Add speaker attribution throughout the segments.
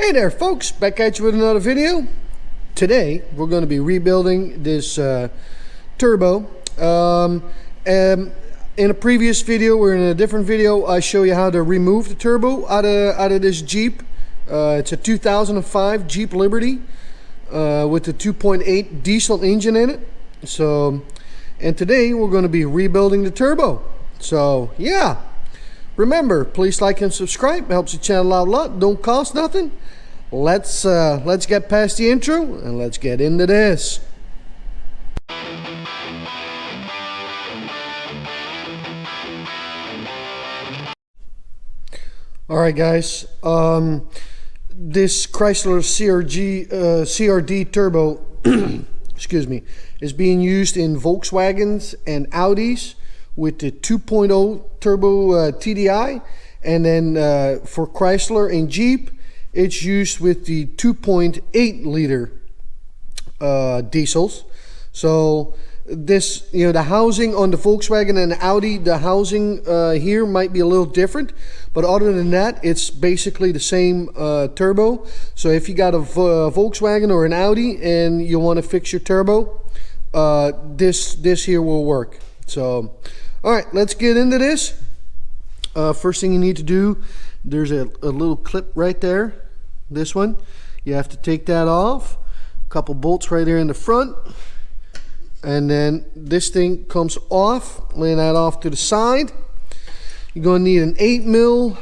Speaker 1: Hey there folks, back at you with another video. Today we're going to be rebuilding this turbo. In a previous video or in a different video I show you how to remove the turbo out of this Jeep. It's a 2005 Jeep Liberty with the 2.8 diesel engine in it. And today we're going to be rebuilding the turbo. So yeah, remember, please like and subscribe. It helps the channel out a lot. Don't cost nothing. Let's get past the intro and let's get into this. All right, guys. This Chrysler CRD turbo, excuse me, is being used in Volkswagens and Audis with the 2.0 turbo TDI, and then for Chrysler and Jeep, it's used with the 2.8 liter diesels. So this, the housing on the Volkswagen and Audi, the housing here might be a little different, but other than that, it's basically the same turbo. So if you got a Volkswagen or an Audi and you want to fix your turbo, this here will work. So all right, let's get into this. First thing you need to do, there's a little clip right there. This one, you have to take that off. A couple bolts right here in the front, and then this thing comes off. Laying that off to the side. You're going to need an 8mm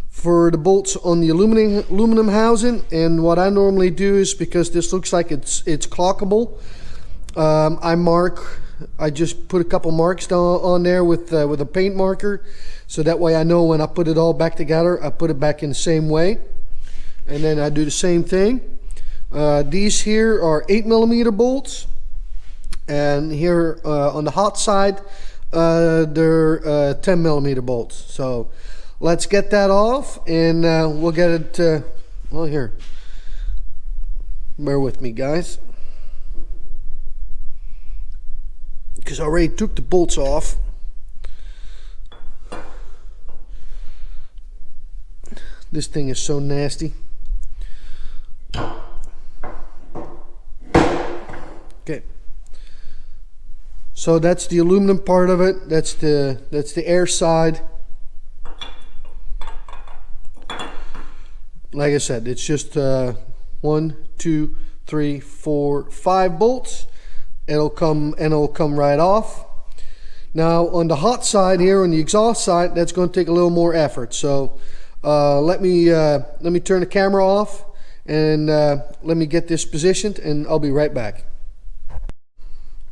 Speaker 1: for the bolts on the aluminum housing. And what I normally do is, because this looks like it's clockable, I just put a couple marks down on there with a paint marker, so that way I know when I put it all back together, I put it back in the same way. And then I do the same thing. These here are 8mm bolts, and here on the hot side, they're 10mm bolts. So let's get that off, and we'll get it. Well, here, bear with me, guys, because I already took the bolts off. This thing is so nasty. Okay, so that's the aluminum part of it. That's the air side. Like I said, it's just 1, 2, 3, 4, 5 bolts. It'll come right off. Now on the hot side here, on the exhaust side, that's going to take a little more effort. So let me turn the camera off, and let me get this positioned, and I'll be right back.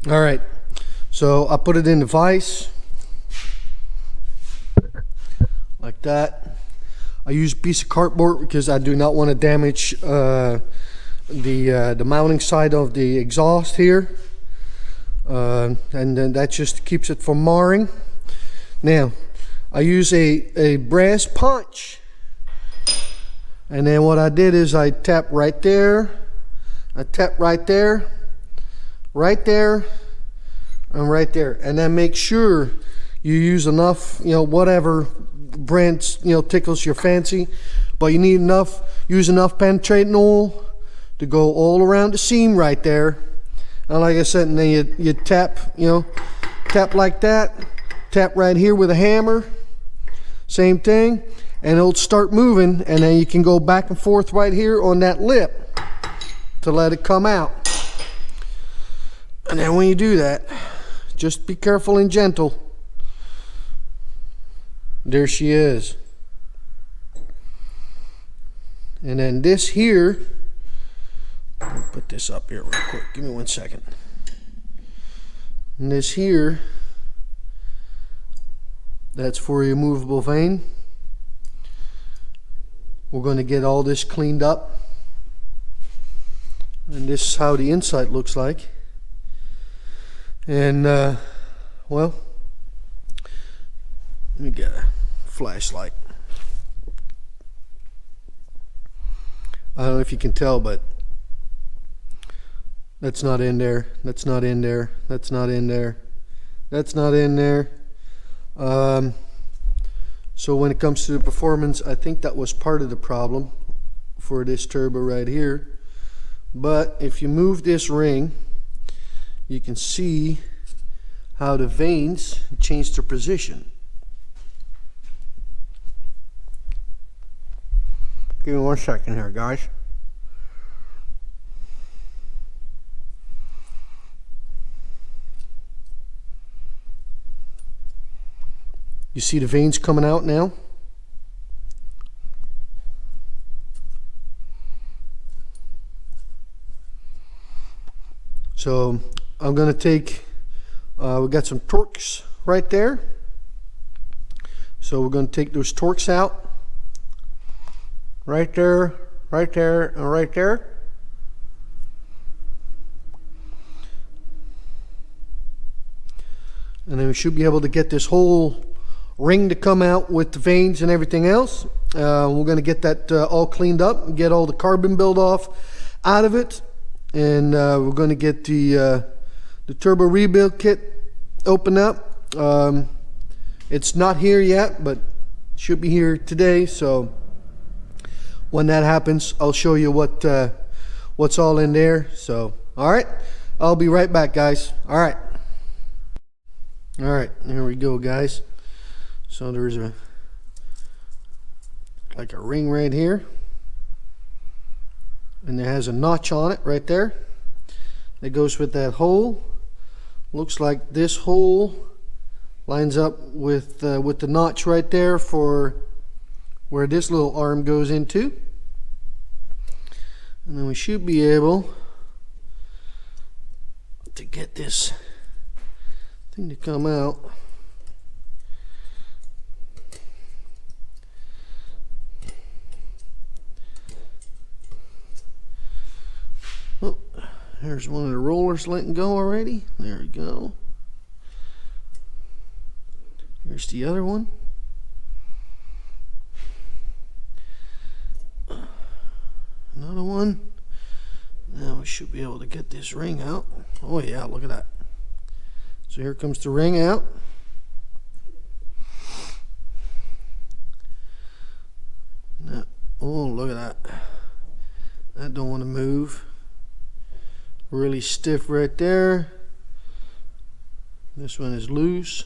Speaker 1: All right, so I put it in the vise like that. I use a piece of cardboard because I do not want to damage the mounting side of the exhaust here, and then that just keeps it from marring. Now I use a brass punch, and then what I did is I tap right there, I tap right there, right there, and right there, and then make sure you use enough, whatever brand tickles your fancy, but you need use enough penetrating oil to go all around the seam right there. And like I said, and then you tap, tap like that, tap right here with a hammer, same thing, and it'll start moving, and then you can go back and forth right here on that lip to let it come out. And then when you do that, just be careful and gentle. There she is. And then this here, let me put this up here real quick. Give me 1 second. And this here, that's for your movable vane. We're going to get all this cleaned up. And this is how the inside looks like. And well, let me get a flashlight. I don't know if you can tell, but that's not in there, that's not in there, that's not in there, that's not in there. So when it comes to the performance, I think that was part of the problem. for this turbo right here. But if you move this ring, you can see how the vanes change their position. Give me 1 second here, guys. You see the vanes coming out now? So I'm going to take, we got some Torx right there. So we're going to take those Torx out. Right there, right there, and right there. And then we should be able to get this whole ring to come out with the vanes and everything else. We're going to get that all cleaned up and get all the carbon build off out of it. And we're going to get the turbo rebuild kit open up. It's not here yet, but should be here today. So when that happens, I'll show you what's all in there. So, all right, I'll be right back, guys. All right, here we go, guys. So there's like a ring right here, and it has a notch on it right there that goes with that hole. Looks like this hole lines up with the notch right there for where this little arm goes into. And then we should be able to get this thing to come out. Oh, there's one of the rollers letting go already. There we go. Here's the other one. Another one. Now we should be able to get this ring out. Oh yeah, look at that. So here comes the ring out. Now, oh, look at that. That don't want to move. Really stiff right there. This one is loose.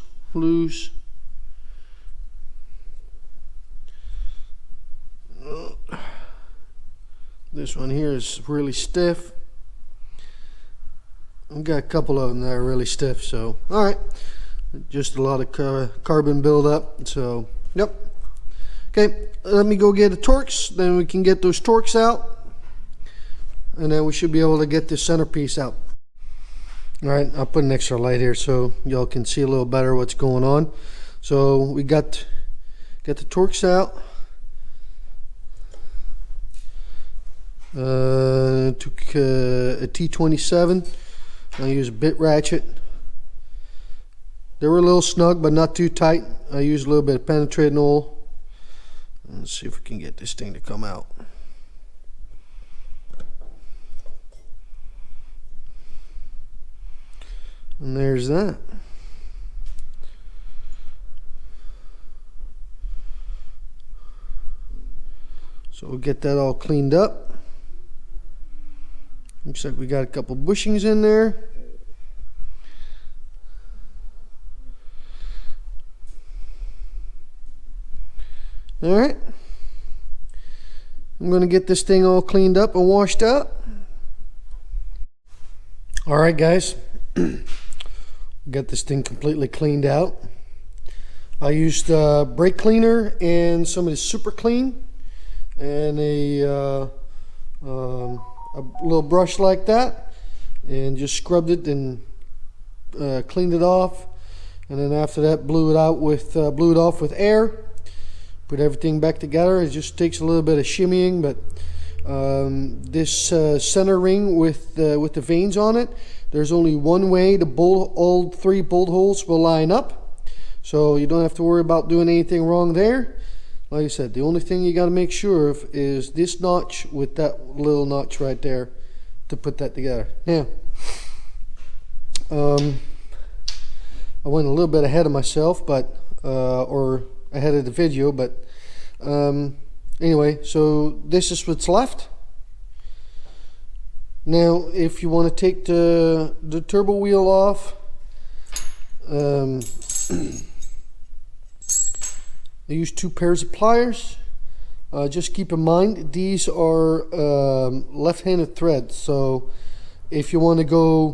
Speaker 1: This one here is really stiff. I've got a couple of them that are really stiff. So, all right, just a lot of carbon buildup. So, yep. Okay, let me go get a Torx. Then we can get those Torx out, and then we should be able to get this centerpiece out. All right, I'll put an extra light here so y'all can see a little better what's going on. So we got the Torx out. Took a T27. I used a bit ratchet. They were a little snug, but not too tight. I used a little bit of penetrating oil. Let's see if we can get this thing to come out. And there's that. So we'll get that all cleaned up. Looks like we got a couple bushings in there. All right. I'm going to get this thing all cleaned up and washed up. All right, guys. Got this thing completely cleaned out. I used brake cleaner and some of the super clean and a little brush like that, and just scrubbed it and cleaned it off, and then after that blew it off with air, put everything back together. It just takes a little bit of shimmying, but this center ring with the vanes on it, there's only one way the all 3 bolt holes will line up, so you don't have to worry about doing anything wrong there. Like I said, the only thing you got to make sure of is this notch with that little notch right there to put that together. Now, I went a little bit ahead of myself, but or ahead of the video, but Anyway, so this is what's left. Now, if you want to take the turbo wheel off, I use 2 pairs of pliers. Just keep in mind these are left-handed threads, so if you want to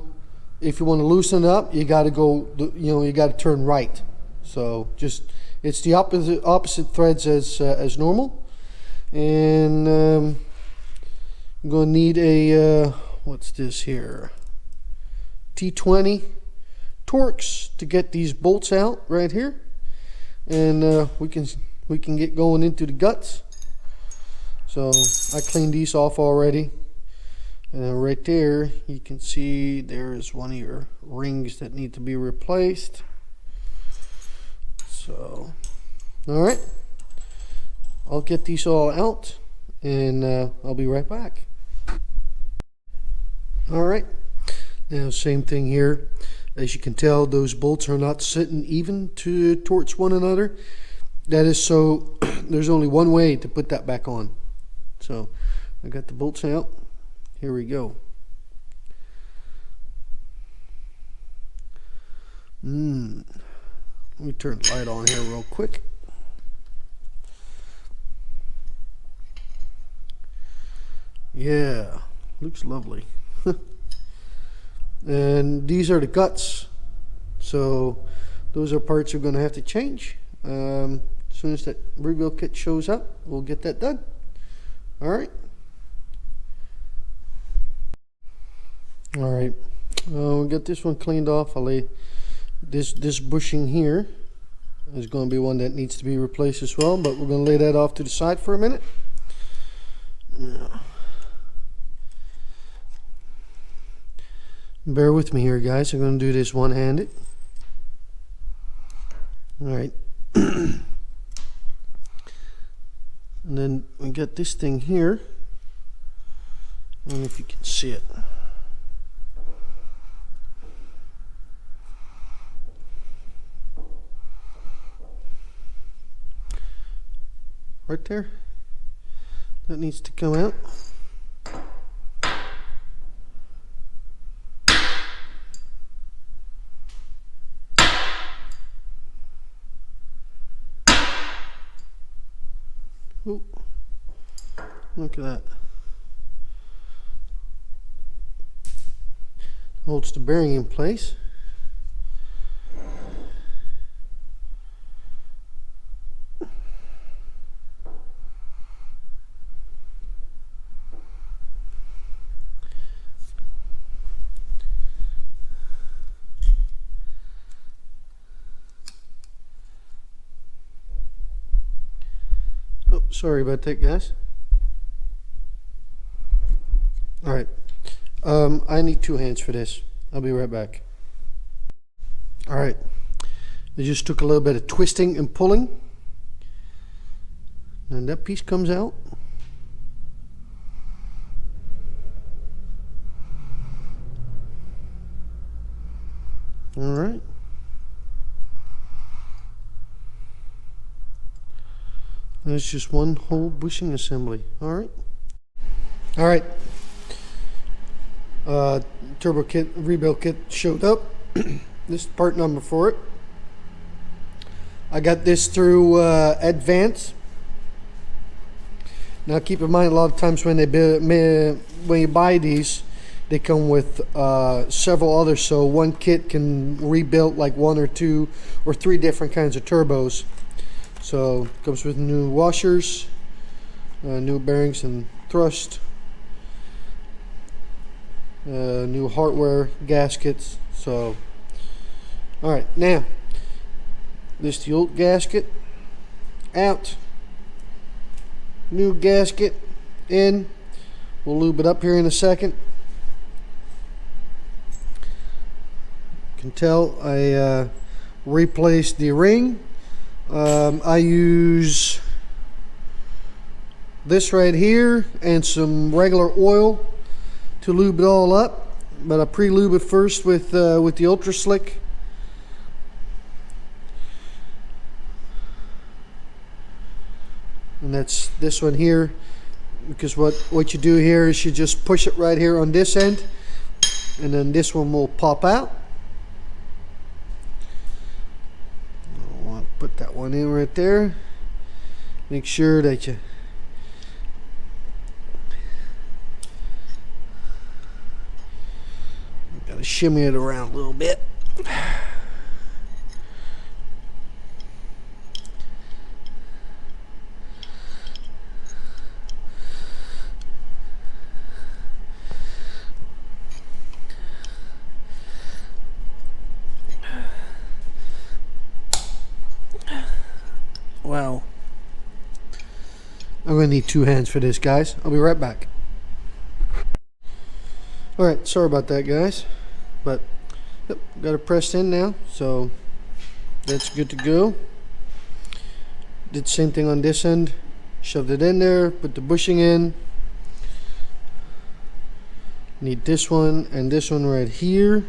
Speaker 1: loosen it up, you got to go, you got to turn right. So just, it's the opposite threads as normal. And I'm going to need a what's this here, T20 Torx to get these bolts out right here, and we can get going into the guts. So I cleaned these off already, and then right there you can see there's one of your rings that need to be replaced. So all right, I'll get these all out, and I'll be right back. All right, now same thing here. As you can tell, those bolts are not sitting even towards one another. That is so there's only one way to put that back on. So I got the bolts out. Here we go. Let me turn the light on here real quick. Yeah, looks lovely. And these are the guts, so those are parts we're going to have to change. As soon as that rebuild kit shows up, we'll get that done. All right, we'll get this one cleaned off. I'll lay this bushing here is going to be one that needs to be replaced as well, but we're going to lay that off to the side for a minute. Bear with me here, guys. I'm going to do this one-handed. All right. And then we got this thing here. I don't know if you can see it. Right there. That needs to come out. Ooh, look at that. Holds the bearing in place. Oh, sorry about that, guys. All right, I need 2 hands for this. I'll be right back. All right, it just took a little bit of twisting and pulling, and that piece comes out. All right. There's just one whole bushing assembly. All right. All right. Turbo kit, rebuild kit showed up. This is part number for it. I got this through Advance. Now keep in mind, a lot of times when when you buy these, they come with several others. So one kit can rebuild like 1 or 2 or 3 different kinds of turbos. So it comes with new washers, new bearings and thrust, new hardware gaskets. So all right, now this is the old gasket out, new gasket in. We'll lube it up here in a second. You can tell I replaced the ring. I use this right here and some regular oil to lube it all up, but I pre-lube it first with the Ultra Slick. and that's this one here, because what you do here is you just push it right here on this end, and then this one will pop out. I'll put that one in right there. Make sure that you gotta shimmy it around a little bit. Wow. I'm gonna need 2 hands for this, guys. I'll be right back. Alright, sorry about that, guys. But, yep, got it pressed in now. So, that's good to go. Did the same thing on this end. Shoved it in there, put the bushing in. Need this one and this one right here.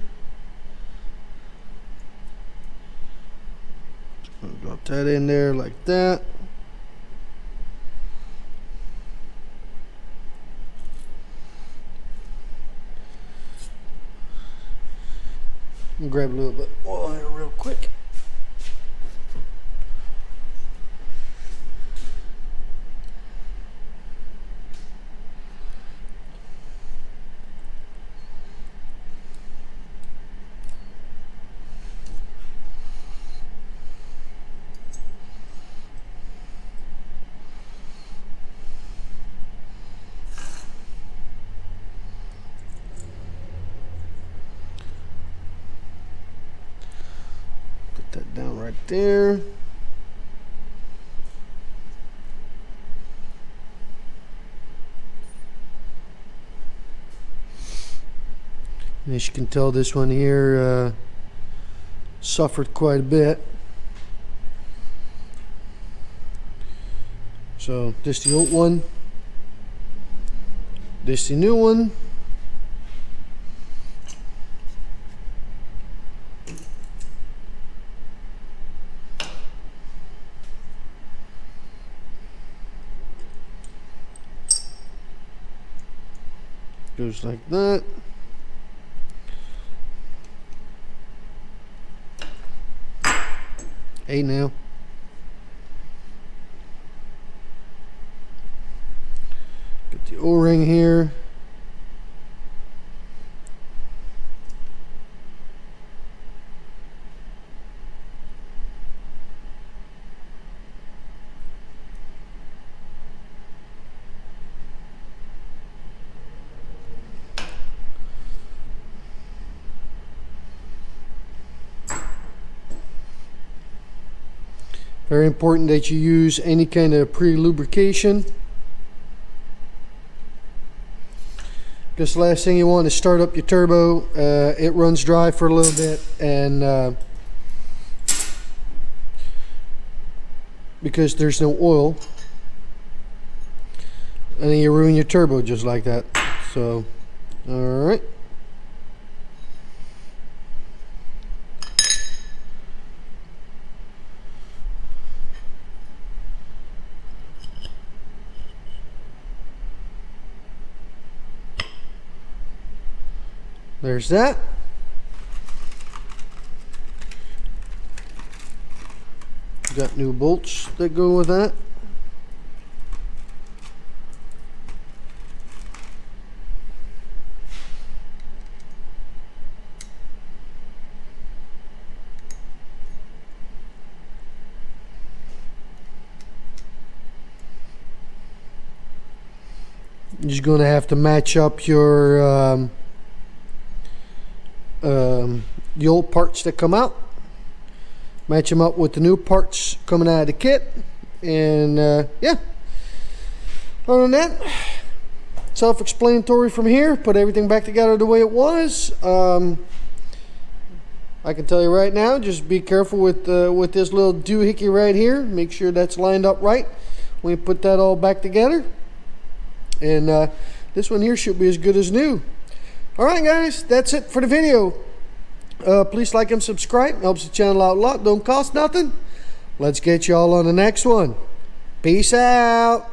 Speaker 1: Drop that in there like that. Grab a little bit of oil here real quick. That down right there. And as you can tell, this one here suffered quite a bit. So this the old one, this the new one. Goes like that. Hey now. Get the O-ring here. Very important that you use any kind of pre-lubrication, because the last thing you want is start up your turbo, it runs dry for a little bit, and because there's no oil, and then you ruin your turbo just like that. So, all right. There's that. Got new bolts that go with that. You're just going to have to match up your the old parts that come out, match them up with the new parts coming out of the kit, and yeah, other than that, self-explanatory from here. Put everything back together the way it was. I can tell you right now, just be careful with this little doohickey right here. Make sure that's lined up right when you put that all back together, and this one here should be as good as new. Alright guys, that's it for the video. Please like and subscribe. Helps the channel out a lot. Don't cost nothing. Let's get y'all on the next one. Peace out.